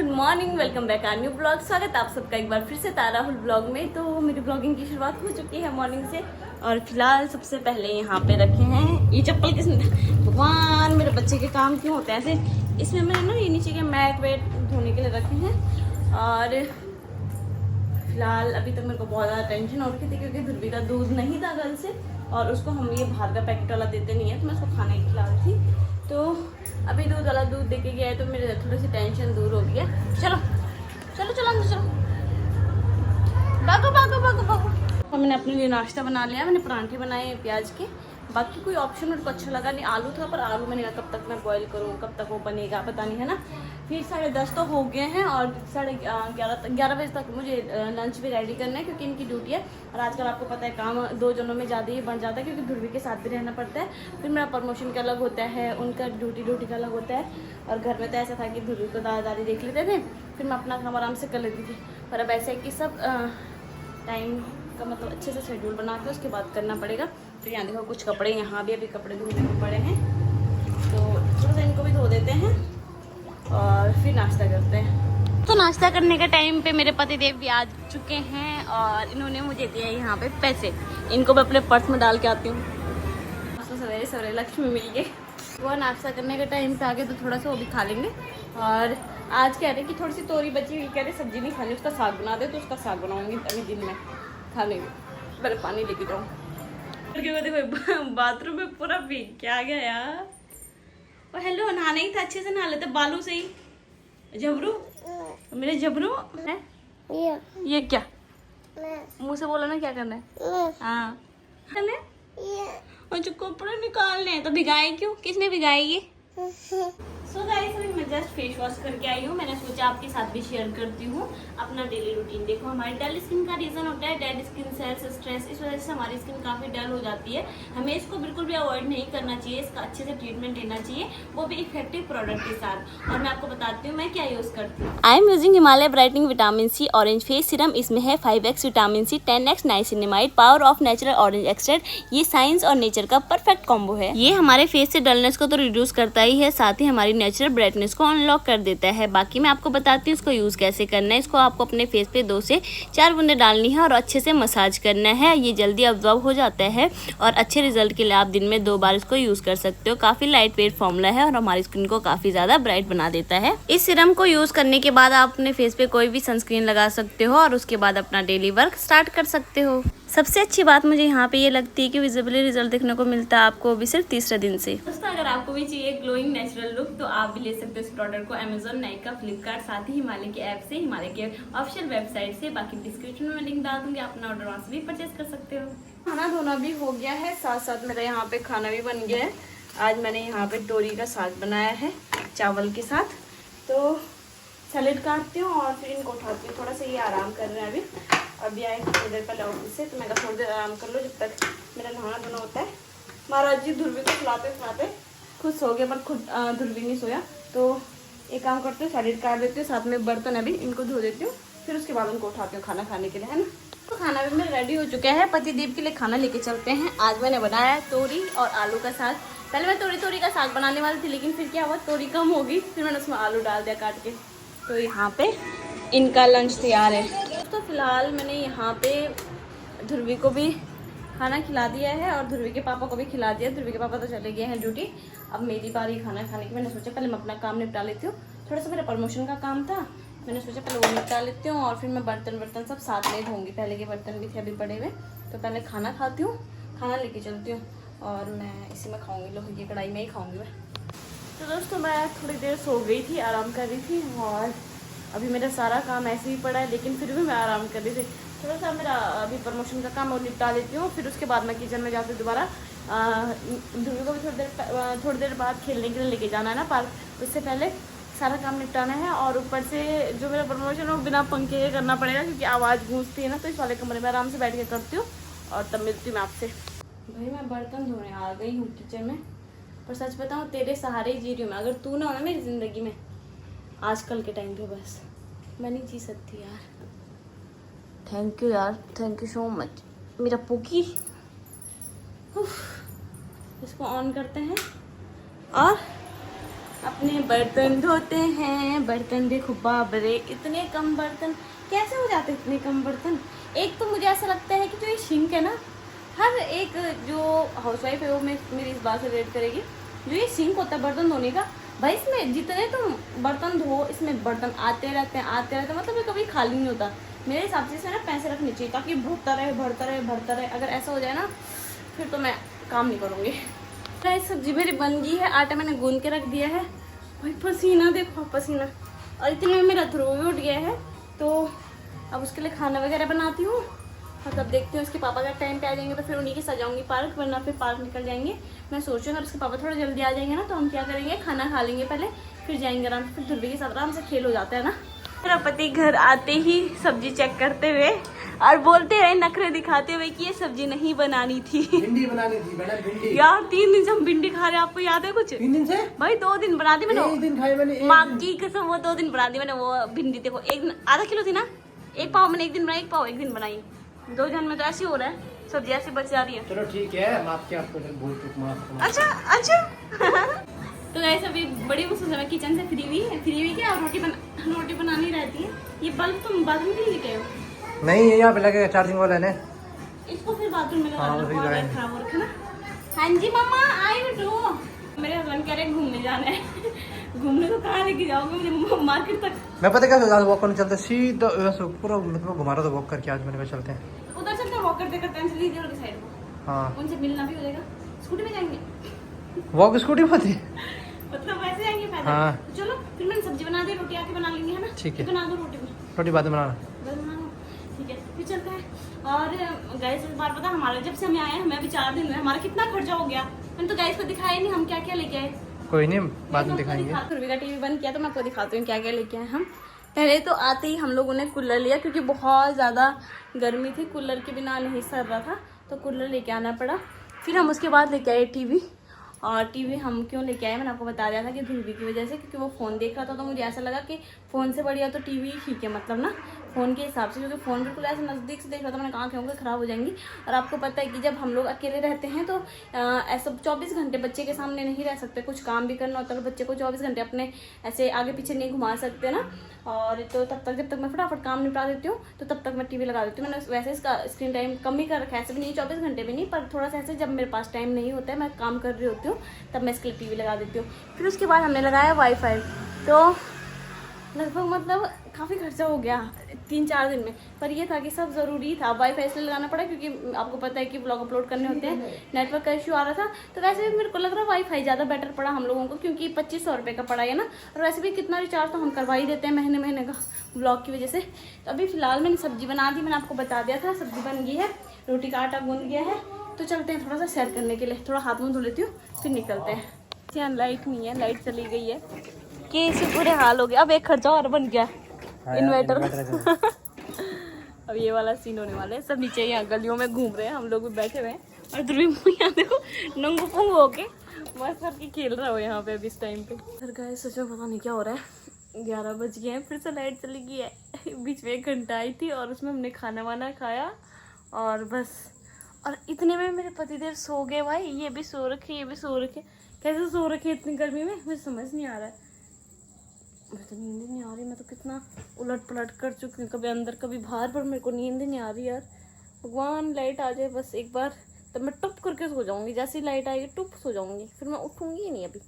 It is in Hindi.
गुड मॉर्निंग, वेलकम बैक आ न्यू ब्लॉग। स्वागत है आप सबका एक बार फिर से तारा हुल ब्लॉग में। तो मेरी ब्लॉगिंग की शुरुआत हो चुकी है मॉर्निंग से। और फिलहाल सबसे पहले यहाँ पे रखे हैं ये चप्पल। किसने, भगवान मेरे बच्चे के काम क्यों होते हैं ऐसे। इसमें मैंने ना ये नीचे के मैट वेट धोने के लिए रखे हैं। और फिलहाल अभी तक मेरे को बहुत ज़्यादा टेंशन हो रही थी क्योंकि ध्रुवी का दूध नहीं था कल से, और उसको हम ये बाहर का पैकेट वाला देते नहीं है, तो मैं उसको खाने की खिला रही थी। तो अभी दूध वाला दूध दे के गया है तो मेरे थोड़ी सी टेंशन दूर हो गई है। चलो चलो चलो अंदर चलो, भागो भागो भागो भागो। और मैंने अपने लिए नाश्ता बना लिया। मैंने परांठे बनाए हैं प्याज के। बाकी कोई ऑप्शन मेरे को अच्छा लगा नहीं। आलू था, पर आलू मैंने कब तक मैं बॉईल करूँ, कब तक वो बनेगा पता नहीं, है ना। फिर 10:30 तो हो गए हैं और 11:30 बजे तक मुझे लंच भी रेडी करना है क्योंकि इनकी ड्यूटी है। और आजकल आपको पता है काम 2 जनों में ज़्यादा ही बढ़ जाता है क्योंकि ध्रुवी के साथ भी रहना पड़ता है। फिर मेरा प्रमोशन का अलग होता है, उनका ड्यूटी का अलग होता है। और घर में तो ऐसा था कि ध्रुवी को दादा दादी देख लेते थे, फिर मैं अपना काम आराम से कर लेती थी। पर अब ऐसा है कि सब टाइम का मतलब अच्छे से शेड्यूल बना के उसके बाद करना पड़ेगा। तो यहाँ देखो कुछ कपड़े, यहाँ भी अभी कपड़े धोने को पड़े हैं, तो थोड़ा सा इनको भी धो देते हैं और फिर नाश्ता करते हैं। तो नाश्ता करने के टाइम पे मेरे पतिदेव भी आ चुके हैं और इन्होंने मुझे दिया यहाँ पे पैसे। इनको मैं अपने पर्स में डाल के आती हूँ। तो सवेरे सवेरे लक्ष्मी मिल गई। वो नाश्ता करने के टाइम पे आ गए तो थोड़ा सा वो भी खा लेंगे। और आज कह रहे कि थोड़ी सी तोरी बची हुई, कह रहे सब्जी नहीं खानी, उसका साग बना दे, तो उसका साग बनाऊंगी अभी दिन में खा लेंगे। पहले पानी लेके जाऊँ। देखो बाथरूम में पूरा भीग के आ गया यार। और हेलो, नहाना ही था, अच्छे से नहा लेते बालू से ही। जबरू, मेरे जबरू है ये क्या मुंह से बोला ना, क्या करना है? हाँ करना है। अच्छा कपड़े निकालने हैं तो भिगाए क्यों? किसने भिगाए ये? सो गाइस अभी मैं जस्ट फेस वॉश करके आई हूँ। मैंने सोचा आपके साथ भी शेयर करती हूँ अपना डेली रूटीन। देखो हमारी डल स्किन का रीजन होता है डेड स्किन सेल्स, स्ट्रेस। इस वजह से हमारी स्किन काफी डल हो जाती है। हमें इसको बिल्कुल भी अवॉइड नहीं करना चाहिए, इसका अच्छे से ट्रीटमेंट लेना चाहिए, वो भी इफेक्टिव प्रोडक्ट के साथ। और मैं आपको बताती हूँ मैं क्या यूज करती हूँ। I am using Himalaya brightening vitamin C orange face serum. इसमें है 5x vitamin C, 10x niacinamide, power of natural orange extract. ये साइंस और नेचर का परफेक्ट कॉम्बो है। ये हमारे फेस से डलनेस को तो रिड्यूस करता ही है, साथ ही हमारी नेचुरल ब्राइटनेस को अनलॉक कर देता है। बाकी मैं आपको बताती हूँ इसको यूज कैसे करना है। इसको आपको अपने फेस पे 2 से 4 बूंदे डालनी है और अच्छे से मसाज करना है। ये जल्दी अब्जॉर्ब हो जाता है और अच्छे रिजल्ट के लिए आप दिन में 2 बार इसको यूज कर सकते हो। काफी लाइट वेट फॉर्मूला है और हमारी स्किन को काफी ज्यादा ब्राइट बना देता है। इस सीरम को यूज करने के बाद आप अपने फेस पे कोई भी सनस्क्रीन लगा सकते हो और उसके बाद अपना डेली वर्क स्टार्ट कर सकते हो। सबसे अच्छी बात मुझे यहाँ पे ये लगती है कि विजिबली रिजल्ट देखने को मिलता है आपको भी सिर्फ 3 दिन से। दोस्तों अगर आपको भी चाहिए ग्लोइंग नेचुरल लुक तो आप भी ले सकते हो इस प्रोडक्ट को अमेजोन, नाइका, फ्लिपकार्ट, साथ ही हिमालय के ऐप से, हिमालय के ऑफिशियल वेबसाइट से। बाकी डिस्क्रिप्शन में मैं लिंक डाल दूंगी, आप अपना ऑर्डर वहाँ से भी परचेज कर सकते हो। खाना धोना भी हो गया है, साथ साथ मेरा यहाँ पे खाना भी बन गया है। आज मैंने यहाँ पे तोरी का साग बनाया है चावल के साथ। तो सैलेड काटती हूँ और फिर इनको उठाती हूँ। थोड़ा सा ये आराम कर रहे हैं अभी आए थोड़ी देर पहले ऑफिस से, तो मैं थोड़ी देर आराम कर लो जब तक मेरा नहाना धोना होता है। महाराज जी ध्रुवी को खिलाते खुद सो गए, पर खुद ध्रुवी नहीं सोया। तो एक काम करती हूँ, सैलेड काट देती हूँ, साथ में बर्तन अभी इनको धो देती हूँ, फिर उसके बाद उनको उठाती हूँ खाना खाने के लिए, है ना। तो खाना भी मेरा रेडी हो चुका है। पतिदेव के लिए खाना लेके चलते हैं। आज मैंने बनाया है तोरी और आलू का साग। पहले मैं तोरी का साग बनाने वाली थी, लेकिन फिर क्या हुआ, तोरी कम हो गई, फिर मैंने उसमें आलू डाल दिया काट के। तो यहाँ पे इनका लंच तैयार है। तो फिलहाल मैंने यहाँ पे ध्रुवी को भी खाना खिला दिया है और ध्रुवी के पापा को भी खिला दिया। ध्रुवी के पापा तो चले गए हैं ड्यूटी, अब मेरी बारी खाना खाने की। मैंने सोचा पहले मैं अपना काम निपटा लेती हूँ, थोड़ा सा मेरा प्रमोशन का काम था, मैंने सोचा पहले वो निपटा लेती हूँ और फिर मैं बर्तन सब साथ में धोऊंगी। पहले के बर्तन भी थे अभी पड़े हुए, तो पहले खाना खाती हूँ, खाना लेके चलती हूँ और मैं इसी में खाऊँगी, लोहे की कढ़ाई में ही खाऊँगी मैं। तो दोस्तों मैं थोड़ी देर सो गई थी, आराम कर रही थी और अभी मेरा सारा काम ऐसे ही पड़ा है, लेकिन फिर भी मैं आराम कर रही थी। थोड़ा सा मेरा अभी प्रमोशन का काम और निपटा लेती हूँ, फिर उसके बाद मैं किचन में जाकर दोबारा ध्रुवी को भी थोड़ी देर बाद खेलने के लिए लेके जाना है ना पार्क। उससे पहले सारा काम निपटाना है और ऊपर से जो मेरा प्रमोशन है वो बिना पंखे के करना पड़ेगा क्योंकि आवाज़ गूंजती है ना। तो इस वाले कमरे में आराम से बैठ के करती हूँ और तब मिलती हूँ मैं आपसे। भाई मैं बर्तन धोने आ गई हूँ किचन में, पर सच बताऊँ तेरे सहारे ही जी रही हूँ मैं। अगर तू ना हो ना मेरी ज़िंदगी में आजकल के टाइम पे, बस मैं नहीं जी सकती यार। थैंक यू यार, थैंक यू सो मच मेरा पुकी। इसको ऑन करते हैं और अपने बर्तन धोते हैं। बर्तन देखो बाप रे, इतने कम बर्तन कैसे हो जाते हैं, इतने कम बर्तन। एक तो मुझे ऐसा लगता है कि जो ये सिंक है ना, हर एक जो हाउसवाइफ है वो मेरी इस बात से रिलेट करेगी, जो ये सिंक होता है बर्तन धोने का, भाई इसमें जितने तुम बर्तन धो इसमें बर्तन आते रहते हैं, मतलब ये कभी खाली नहीं होता। मेरे हिसाब से इसे ना पैसे रखने चाहिए ताकि भरता रहे। अगर ऐसा हो जाए ना फिर तो मैं काम नहीं करूँगी। सब्जी मेरी बन गई है, आटा मैंने गूंद के रख दिया है। भाई पसीना देखो, पसीना, और इतने में मेरा थ्रो भी उठ गया है। तो अब उसके लिए खाना वगैरह बनाती हूँ, और तब देखती हूँ उसके पापा का टाइम पे आ जाएंगे तो फिर उन्हीं के सजाऊंगी पार्क, वरना फिर पार्क निकल जाएंगे। मैं सोच रही हूँ उसके पापा थोड़ा जल्दी आ जाएंगे ना तो हम क्या करेंगे, खाना खा लेंगे पहले, फिर जाएंगे आराम से। फिर ध्रुवी के साथ आराम से खेल हो जाता है ना। मेरा पति घर आते ही सब्जी चेक करते हुए और बोलते रहे, नखरे दिखाते हुए कि ये सब्जी नहीं बनानी थी, भिंडी बनानी थी मैडम, भिंडी। यार 3 दिन से हम भिंडी खा रहे हैं, आपको याद है कुछ? 3 दिन से भाई 2 दिन बना दी मैंने, 1 दिन खाई मैंने, माँ की कसम, वो 2 दिन बना दी मैंने वो भिंडी। देखो एक आधा किलो थी ना, एक पाव मैंने एक दिन बनाई, एक पाव एक दिन बनाई। 2 जन में तो ऐसे हो रहा है, सब्जी ऐसी बच जा रही है। चलो ठीक है, माफ किया आपको, भूल चूक माफ। अच्छा तो गाइस अभी बड़ी मुश्किल से किचन से फ्री हुई क्या, रोटी बनानी रहती है। ये बल्ब तुम बाथरूम के लिए लेके आए हो? नहीं, ये यहाँ पे लगेगा चार्जिंग वाला है ना, इसको फिर बाथरूम में लगा हाँ, दो, वही और लगाएंगे। खराब हो रखा ना। हाँ जी मम्मा आई बेटू। मेरे हस्बैंड कह रहे हैं घूमने जाना है। घूमने तो कहाँ लेके जाओगे मुझे, मार्केट तक? मैं पता क्या सोचा, वॉक करने चलते सीधा वैसे पूरा, मतलब घुमा रहा था वॉक करके, आज मैंने कहा चलते हैं उधर चलते हैं, वॉक करते करते चलिए इधर की साइड को, हाँ। उनसे मिलना भी हो जाएगा। स्कूटी में जाएंगे, वॉक स्कूटी में थी, मतलब वैसे जाएंगे पैदल। हाँ। तो चलो फिर मैंने सब्जी बना दी, रोटी आके बना लेंगे है ना। ठीक है, बना दो रोटी में, रोटी बाद में बनाना। बस बना लो, ठीक है फिर चलते हैं। और गैस इस बार पता हमारा जब से हमें आए, हमें अभी 4 दिन हुए, हमारा कितना खर्चा हो गया। मैंने तो गैस को दिखाया नहीं हम क्या क्या लेके आए। कोई नहीं, बाद में दिखाएंगे। ध्रुवी का टीवी बंद किया तो मैं आपको दिखाती हूँ क्या क्या लेके आए हम। पहले तो आते ही हम लोगों ने कूलर लिया, क्योंकि बहुत ज़्यादा गर्मी थी, कूलर के बिना नहीं सर रहा था, तो कूलर लेके आना पड़ा। फिर हम उसके बाद लेके आए टीवी। और टीवी हम क्यों लेके आए, मैंने आपको बता दिया था कि ध्रुवी की वजह से, क्योंकि वो फ़ोन देख रहा था, तो मुझे ऐसा लगा कि फ़ोन से बढ़िया तो टीवी ठीक है, मतलब ना फ़ोन के हिसाब से, क्योंकि फ़ोन बिल्कुल ऐसे नज़दीक से देख रहा था, मैंने कहा आँखें ख़राब हो जाएंगी। और आपको पता है कि जब हम लोग अकेले रहते हैं तो ऐसा 24 घंटे बच्चे के सामने नहीं रह सकते, कुछ काम भी करना होता है, तो बच्चे को 24 घंटे अपने ऐसे आगे पीछे नहीं घुमा सकते ना। और तो तब तक जब तक मैं फटाफट काम निपटा देती हूँ तो तब तक मैं टीवी लगा देती हूँ। मैंने वैसे इसका स्क्रीन टाइम कम ही कर रखा है, ऐसे भी नहीं 24 घंटे भी नहीं, पर थोड़ा सा ऐसे जब मेरे पास टाइम नहीं होता है, मैं काम कर रही होती हूँ, तब मैं इसके लिए टीवी लगा देती हूँ। फिर उसके बाद हमने लगाया वाईफाई, तो लगभग मतलब काफ़ी खर्चा हो गया 3-4 दिन में, पर ये था कि सब ज़रूरी था। वाईफाई इसलिए लगाना पड़ा क्योंकि आपको पता है कि ब्लॉग अपलोड करने होते हैं, नेटवर्क का इशू आ रहा था। तो वैसे भी मेरे को लग रहा है वाईफाई ज़्यादा बेटर पड़ा हम लोगों को, क्योंकि 2500 रुपये का पड़ा है ना, और वैसे भी कितना रिचार्ज तो हम करवा ही देते हैं महीने का ब्लॉग की वजह से। तो अभी फ़िलहाल मैंने सब्ज़ी बना दी, मैंने आपको बता दिया था, सब्ज़ी बन गई है, रोटी का आटा गूंद गया है। तो चलते हैं थोड़ा सा सैर करने के लिए, थोड़ा हाथ मुँह धो लेती हूँ फिर निकलते हैं। यहाँ लाइट नहीं है, लाइट चली गई है कि इसे बुरे हाल हो गया। अब एक खर्चा और बन गया इन्वर्टर। अब ये वाला सीन होने वाला है। सब नीचे यहाँ गलियों में घूम रहे हैं, हम लोग भी बैठे हुए हैं, और ध्रुवी यहाँ देखो नंगू पुंग होके मस्त करके खेल रहा हो यहाँ पे अभी इस टाइम पे। सर गाइस सच में पता नहीं क्या हो रहा है, 11 बज गए हैं, फिर से लाइट चली गई है। बीच में 1 घंटा आई थी और उसमें हमने खाना वाना खाया और बस। और इतने में मेरे पतिदेव सो गए भाई, ये भी सो रखे, ये भी सो रखे। कैसे सो रखे इतनी गर्मी में, मुझे समझ नहीं आ रहा है। मुझे तो नींद ही नहीं आ रही, मैं तो कितना उलट पलट कर चुकी हूँ, कभी अंदर कभी बाहर, पर मेरे को नींद ही नहीं आ रही यार। भगवान लाइट आ जाए बस एक बार, तब मैं टुप करके सो जाऊँगी, जैसे ही लाइट आएगी टुप सो जाऊँगी, फिर मैं उठूँगी ही नहीं अभी।